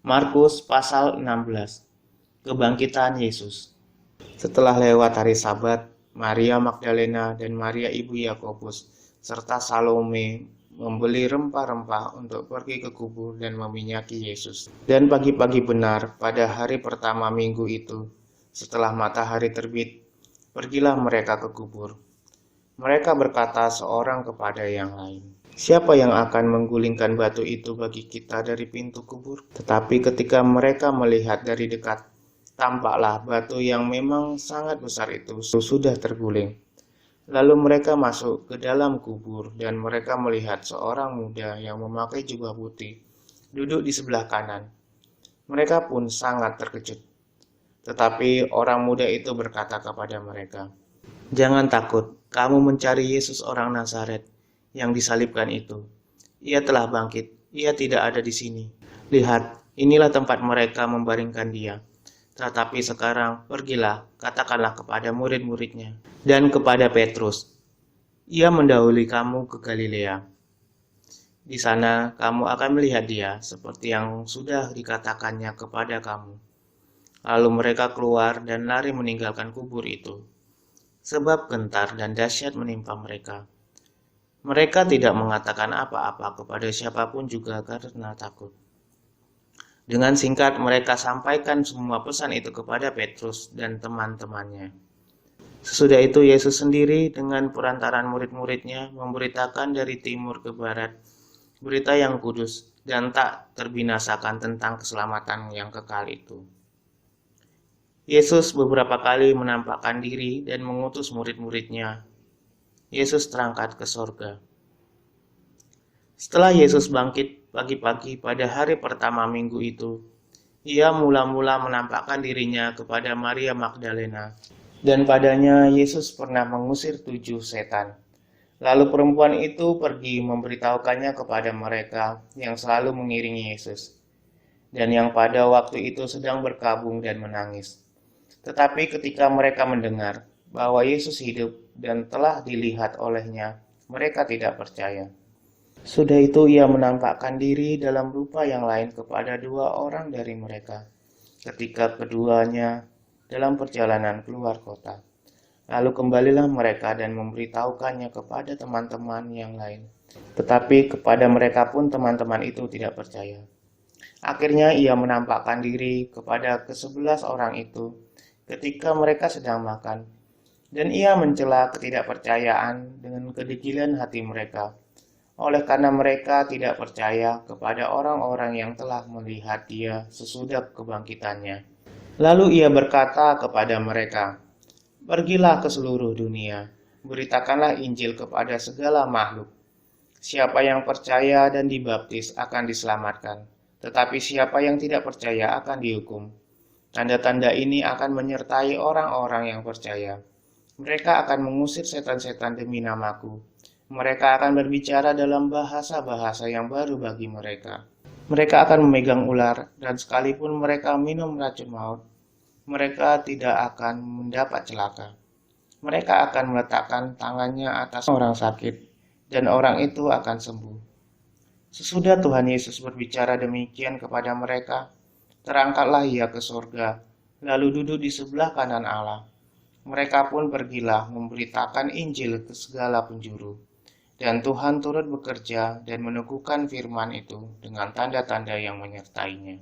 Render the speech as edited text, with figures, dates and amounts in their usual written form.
Markus pasal 16. Kebangkitan Yesus. Setelah lewat hari Sabat, Maria Magdalena dan Maria ibu Yakobus serta Salome membeli rempah-rempah untuk pergi ke kubur dan meminyaki Yesus. Dan pagi-pagi benar pada hari pertama minggu itu, setelah matahari terbit, pergilah mereka ke kubur. Mereka berkata seorang kepada yang lain, "Siapa yang akan menggulingkan batu itu bagi kita dari pintu kubur?" Tetapi ketika mereka melihat dari dekat, tampaklah batu yang memang sangat besar itu sudah terguling. Lalu mereka masuk ke dalam kubur dan mereka melihat seorang muda yang memakai jubah putih duduk di sebelah kanan. Mereka pun sangat terkejut. Tetapi orang muda itu berkata kepada mereka, "Jangan takut, kamu mencari Yesus orang Nazaret yang disalibkan itu. Ia telah bangkit, ia tidak ada di sini. Lihat, inilah tempat mereka membaringkan dia. Tetapi sekarang pergilah, katakanlah kepada murid-muridnya dan kepada Petrus, ia mendahului kamu ke Galilea. Di sana kamu akan melihat dia, seperti yang sudah dikatakannya kepada kamu." Lalu mereka keluar dan lari meninggalkan kubur itu, sebab gentar dan dahsyat menimpa mereka. Mereka tidak mengatakan apa-apa kepada siapapun juga karena takut. Dengan singkat mereka sampaikan semua pesan itu kepada Petrus dan teman-temannya. Sesudah itu Yesus sendiri dengan perantaran murid-muridnya memberitakan dari timur ke barat berita yang kudus dan tak terbinasakan tentang keselamatan yang kekal itu. Yesus beberapa kali menampakkan diri dan mengutus murid-muridnya. Yesus terangkat ke sorga. Setelah Yesus bangkit pagi-pagi pada hari pertama minggu itu, ia mula-mula menampakkan dirinya kepada Maria Magdalena, dan padanya Yesus pernah mengusir 7 setan. Lalu perempuan itu pergi memberitahukannya kepada mereka yang selalu mengiringi Yesus, dan yang pada waktu itu sedang berkabung dan menangis. Tetapi ketika mereka mendengar bahwa Yesus hidup dan telah dilihat olehnya, mereka tidak percaya. Sudah itu ia menampakkan diri dalam rupa yang lain kepada 2 orang dari mereka, ketika keduanya dalam perjalanan keluar kota. Lalu kembalilah mereka dan memberitahukannya kepada teman-teman yang lain. Tetapi kepada mereka pun teman-teman itu tidak percaya. Akhirnya ia menampakkan diri kepada ke-11 orang itu ketika mereka sedang makan. Dan ia mencela ketidakpercayaan dengan kedegilan hati mereka, oleh karena mereka tidak percaya kepada orang-orang yang telah melihat dia sesudah kebangkitannya. Lalu ia berkata kepada mereka, "Pergilah ke seluruh dunia, beritakanlah Injil kepada segala makhluk. Siapa yang percaya dan dibaptis akan diselamatkan, tetapi siapa yang tidak percaya akan dihukum. Tanda-tanda ini akan menyertai orang-orang yang percaya. Mereka akan mengusir setan-setan demi namaku. Mereka akan berbicara dalam bahasa-bahasa yang baru bagi mereka. Mereka akan memegang ular, dan sekalipun mereka minum racun maut, mereka tidak akan mendapat celaka. Mereka akan meletakkan tangannya atas orang sakit, dan orang itu akan sembuh." Sesudah Tuhan Yesus berbicara demikian kepada mereka, terangkatlah ia ke sorga, lalu duduk di sebelah kanan Allah. Mereka pun pergilah memberitakan Injil ke segala penjuru. Dan Tuhan turut bekerja dan meneguhkan firman itu dengan tanda-tanda yang menyertainya.